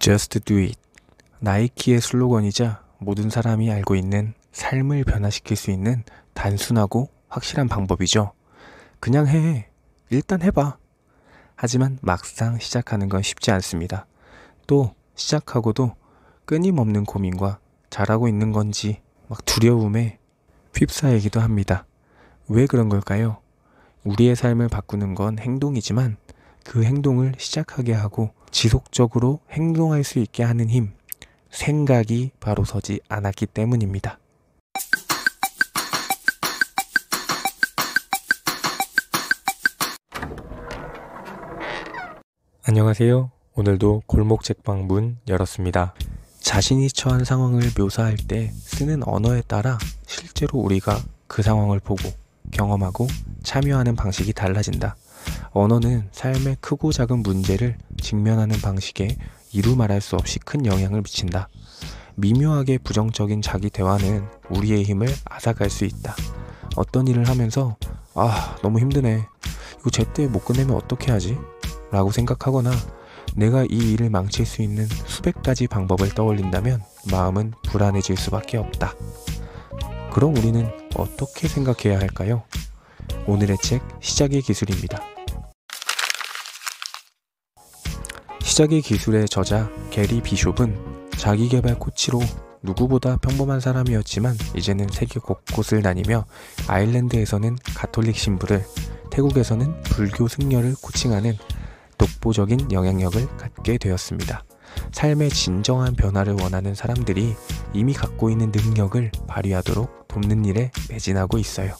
Just do it. 나이키의 슬로건이자 모든 사람이 알고 있는 삶을 변화시킬 수 있는 단순하고 확실한 방법이죠. 그냥 해. 일단 해봐. 하지만 막상 시작하는 건 쉽지 않습니다. 또 시작하고도 끊임없는 고민과 잘하고 있는 건지 막 두려움에 휩싸이기도 합니다. 왜 그런 걸까요? 우리의 삶을 바꾸는 건 행동이지만 그 행동을 시작하게 하고 지속적으로 행동할 수 있게 하는 힘, 생각이 바로 서지 않았기 때문입니다. 안녕하세요. 오늘도 골목책방 문 열었습니다. 자신이 처한 상황을 묘사할 때 쓰는 언어에 따라 실제로 우리가 그 상황을 보고 경험하고 참여하는 방식이 달라진다. 언어는 삶의 크고 작은 문제를 직면하는 방식에 이루 말할 수 없이 큰 영향을 미친다. 미묘하게 부정적인 자기 대화는 우리의 힘을 앗아갈 수 있다. 어떤 일을 하면서 너무 힘드네. 이거 제때 못 끝내면 어떻게 하지? 라고 생각하거나 내가 이 일을 망칠 수 있는 수백 가지 방법을 떠올린다면 마음은 불안해질 수밖에 없다. 그럼 우리는 어떻게 생각해야 할까요? 오늘의 책 시작의 기술입니다. 시작의 기술의 저자 게리 비숍은 자기계발 코치로 누구보다 평범한 사람이었지만 이제는 세계 곳곳을 다니며 아일랜드에서는 가톨릭 신부를, 태국에서는 불교 승려를 코칭하는 독보적인 영향력을 갖게 되었습니다. 삶의 진정한 변화를 원하는 사람들이 이미 갖고 있는 능력을 발휘하도록 돕는 일에 매진하고 있어요.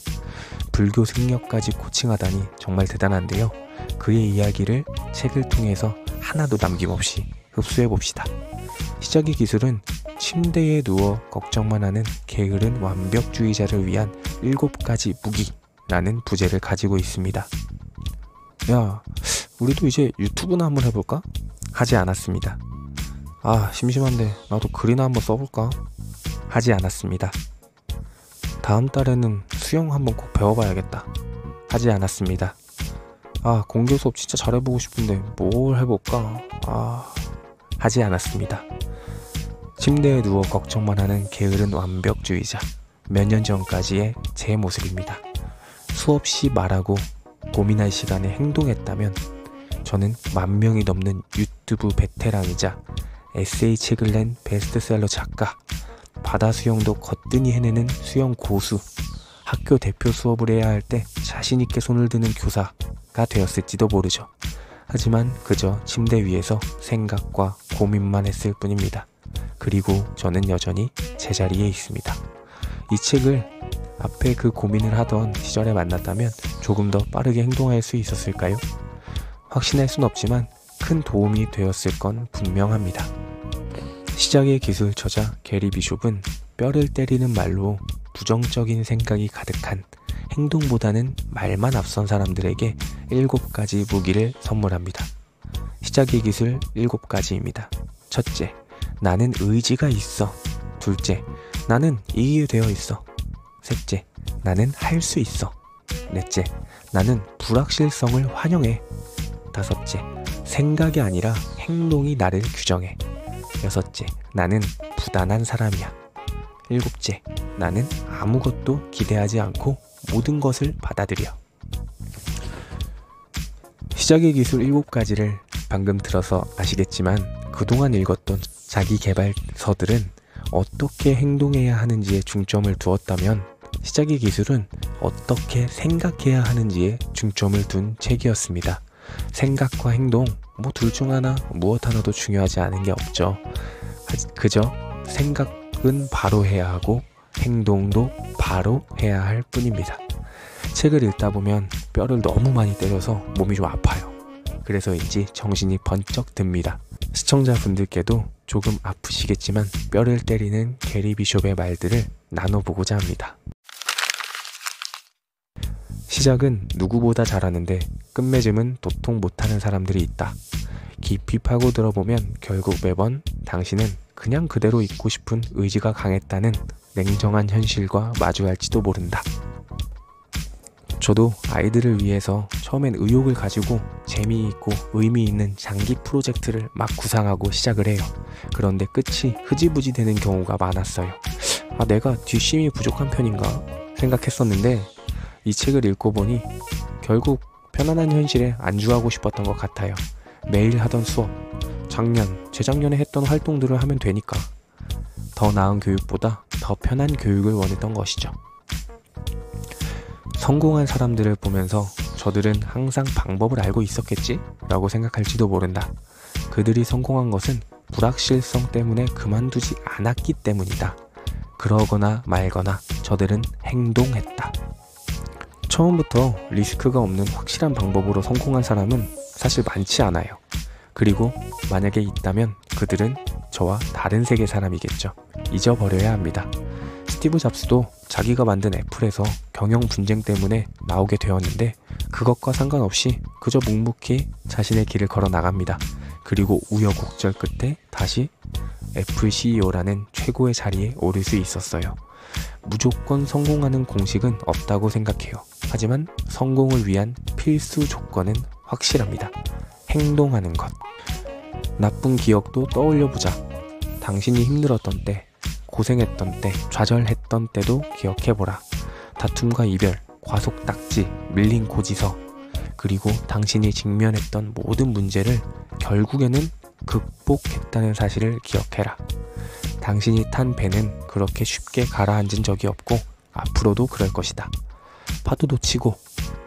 불교 승려까지 코칭하다니 정말 대단한데요. 그의 이야기를 책을 통해서 하나도 남김없이 흡수해봅시다. 시작의 기술은 침대에 누워 걱정만 하는 게으른 완벽주의자를 위한 7가지 무기라는 부제를 가지고 있습니다. 야, 우리도 이제 유튜브나 한번 해볼까? 하지 않았습니다. 심심한데 나도 글이나 한번 써볼까? 하지 않았습니다. 다음 달에는 수영 한번 꼭 배워봐야겠다. 하지 않았습니다. 공교 수업 진짜 잘해보고 싶은데 뭘 해볼까? 하지 않았습니다. 침대에 누워 걱정만 하는 게으른 완벽주의자, 몇 년 전까지의 제 모습입니다. 수없이 말하고 고민할 시간에 행동했다면 저는 10,000명이 넘는 유튜브 베테랑이자 에세이 책을 낸 베스트셀러 작가, 바다 수영도 거뜬히 해내는 수영 고수, 학교 대표 수업을 해야 할 때 자신있게 손을 드는 교사가 되었을지도 모르죠. 하지만 그저 침대 위에서 생각과 고민만 했을 뿐입니다. 그리고 저는 여전히 제자리에 있습니다. 이 책을 앞에 그 고민을 하던 시절에 만났다면 조금 더 빠르게 행동할 수 있었을까요? 확신할 순 없지만 큰 도움이 되었을 건 분명합니다. 시작의 기술 저자 게리 비숍은 뼈를 때리는 말로 부정적인 생각이 가득한 행동보다는 말만 앞선 사람들에게 7가지 무기를 선물합니다. 시작의 기술 7가지입니다. 첫째, 나는 의지가 있어. 둘째, 나는 이해되어 있어. 셋째, 나는 할 수 있어. 넷째, 나는 불확실성을 환영해. 다섯째, 생각이 아니라 행동이 나를 규정해. 여섯째, 나는 부단한 사람이야. 일곱째, 나는 아무것도 기대하지 않고 모든 것을 받아들여. 시작의 기술 7가지를 방금 들어서 아시겠지만 그동안 읽었던 자기계발서들은 어떻게 행동해야 하는지에 중점을 두었다면 시작의 기술은 어떻게 생각해야 하는지에 중점을 둔 책이었습니다. 생각과 행동, 둘 중 하나, 무엇 하나도 중요하지 않은 게 없죠. 그저 생각은 바로 해야 하고 행동도 바로 해야 할 뿐입니다. 책을 읽다 보면 뼈를 너무 많이 때려서 몸이 좀 아파요. 그래서인지 정신이 번쩍 듭니다. 시청자분들께도 조금 아프시겠지만 뼈를 때리는 게리 비숍의 말들을 나눠보고자 합니다. 시작은 누구보다 잘하는데 끝맺음은 도통 못하는 사람들이 있다. 깊이 파고 들어보면 결국 매번 당신은 그냥 그대로 있고 싶은 의지가 강했다는 냉정한 현실과 마주할지도 모른다. 저도 아이들을 위해서 처음엔 의욕을 가지고 재미있고 의미 있는 장기 프로젝트를 막 구상하고 시작을 해요. 그런데 끝이 흐지부지 되는 경우가 많았어요. 내가 뒷심이 부족한 편인가 생각했었는데 이 책을 읽고 보니 결국 편안한 현실에 안주하고 싶었던 것 같아요. 매일 하던 수업, 재작년에 했던 활동들을 하면 되니까 더 나은 교육보다 더 편한 교육을 원했던 것이죠. 성공한 사람들을 보면서 저들은 항상 방법을 알고 있었겠지? 라고 생각할지도 모른다. 그들이 성공한 것은 불확실성 때문에 그만두지 않았기 때문이다. 그러거나 말거나 저들은 행동했다. 처음부터 리스크가 없는 확실한 방법으로 성공한 사람은 사실 많지 않아요. 그리고 만약에 있다면 그들은 저와 다른 세계 사람이겠죠. 잊어버려야 합니다. 스티브 잡스도 자기가 만든 애플에서 경영 분쟁 때문에 나오게 되었는데 그것과 상관없이 그저 묵묵히 자신의 길을 걸어 나갑니다. 그리고 우여곡절 끝에 다시 애플 CEO라는 최고의 자리에 오를 수 있었어요. 무조건 성공하는 공식은 없다고 생각해요. 하지만 성공을 위한 필수 조건은 확실합니다. 행동하는 것. 나쁜 기억도 떠올려보자. 당신이 힘들었던 때, 고생했던 때, 좌절했던 때도 기억해보라. 다툼과 이별, 과속 딱지, 밀린 고지서, 그리고 당신이 직면했던 모든 문제를 결국에는 극복했다는 사실을 기억해라. 당신이 탄 배는 그렇게 쉽게 가라앉은 적이 없고 앞으로도 그럴 것이다. 파도도 치고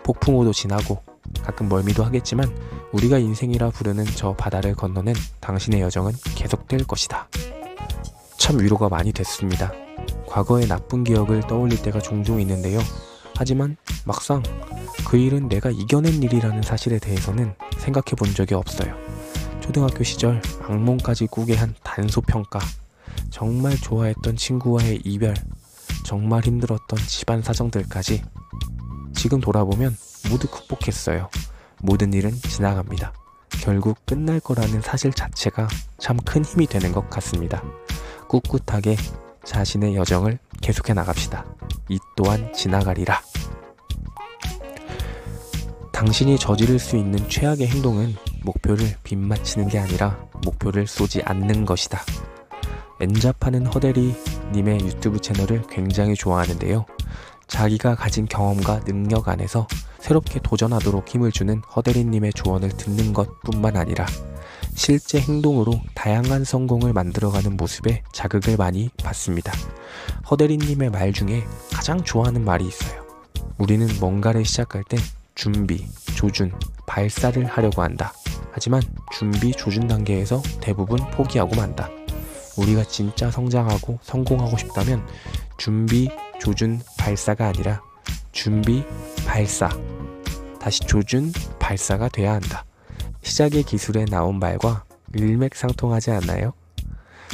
폭풍우도 지나고 가끔 멀미도 하겠지만 우리가 인생이라 부르는 저 바다를 건너는 당신의 여정은 계속될 것이다. 참 위로가 많이 됐습니다. 과거의 나쁜 기억을 떠올릴 때가 종종 있는데요. 하지만 막상 그 일은 내가 이겨낸 일이라는 사실에 대해서는 생각해 본 적이 없어요. 초등학교 시절 악몽까지 꾸게 한 단소평가, 정말 좋아했던 친구와의 이별, 정말 힘들었던 집안 사정들까지 지금 돌아보면 모두 극복했어요. 모든 일은 지나갑니다. 결국 끝날 거라는 사실 자체가 참 큰 힘이 되는 것 같습니다. 꿋꿋하게 자신의 여정을 계속해 나갑시다. 이 또한 지나가리라. 당신이 저지를 수 있는 최악의 행동은 목표를 빗맞추는 게 아니라 목표를 쏘지 않는 것이다. 엔잡하는 허대리 님의 유튜브 채널을 굉장히 좋아하는데요. 자기가 가진 경험과 능력 안에서 새롭게 도전하도록 힘을 주는 허대리 님의 조언을 듣는 것뿐만 아니라 실제 행동으로 다양한 성공을 만들어가는 모습에 자극을 많이 받습니다. 허대리 님의 말 중에 가장 좋아하는 말이 있어요. 우리는 뭔가를 시작할 때 준비, 조준, 발사를 하려고 한다. 하지만 준비, 조준 단계에서 대부분 포기하고 만다. 우리가 진짜 성장하고 성공하고 싶다면 준비, 조준, 발사가 아니라 준비, 발사, 다시 조준, 발사가 돼야 한다. 시작의 기술에 나온 말과 일맥상통하지 않나요?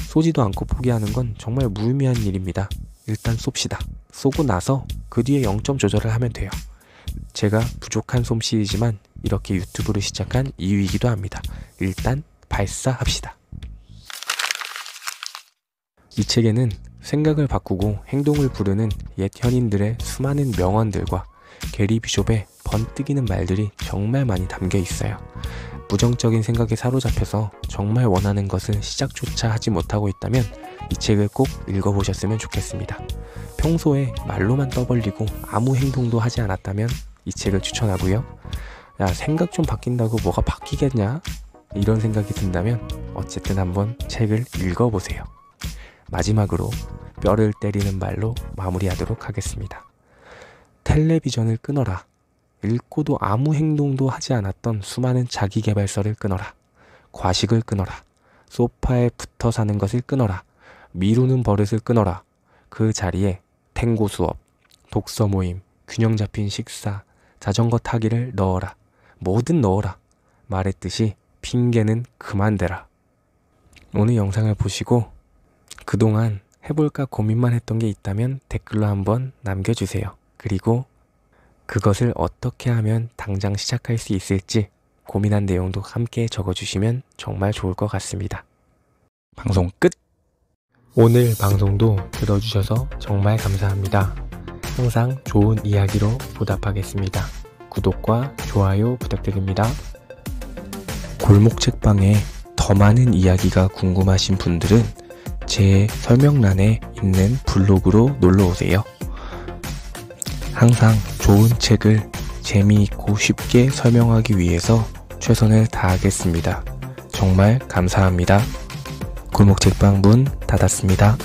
쏘지도 않고 포기하는 건 정말 무의미한 일입니다. 일단 쏩시다. 쏘고 나서 그 뒤에 0점 조절을 하면 돼요. 제가 부족한 솜씨이지만 이렇게 유튜브를 시작한 이유이기도 합니다. 일단 발사합시다. 이 책에는 생각을 바꾸고 행동을 부르는 옛 현인들의 수많은 명언들과 게리 비숍의 번뜩이는 말들이 정말 많이 담겨 있어요. 부정적인 생각에 사로잡혀서 정말 원하는 것을 시작조차 하지 못하고 있다면 이 책을 꼭 읽어보셨으면 좋겠습니다. 평소에 말로만 떠벌리고 아무 행동도 하지 않았다면 이 책을 추천하고요. 야, 생각 좀 바뀐다고 뭐가 바뀌겠냐? 이런 생각이 든다면 어쨌든 한번 책을 읽어보세요. 마지막으로 뼈를 때리는 말로 마무리하도록 하겠습니다. 텔레비전을 끊어라. 읽고도 아무 행동도 하지 않았던 수많은 자기계발서를 끊어라. 과식을 끊어라. 소파에 붙어 사는 것을 끊어라. 미루는 버릇을 끊어라. 그 자리에 탱고 수업, 독서 모임, 균형 잡힌 식사, 자전거 타기를 넣어라. 뭐든 넣어라. 말했듯이 핑계는 그만 대라. 오늘 영상을 보시고 그동안 해볼까 고민만 했던 게 있다면 댓글로 한번 남겨주세요. 그리고 그것을 어떻게 하면 당장 시작할 수 있을지 고민한 내용도 함께 적어주시면 정말 좋을 것 같습니다. 방송 끝! 오늘 방송도 들어주셔서 정말 감사합니다. 항상 좋은 이야기로 보답하겠습니다. 구독과 좋아요 부탁드립니다. 골목책방에 더 많은 이야기가 궁금하신 분들은 제 설명란에 있는 블로그로 놀러오세요. 항상 좋은 책을 재미있고 쉽게 설명하기 위해서 최선을 다하겠습니다. 정말 감사합니다. 골목책방 문 닫았습니다.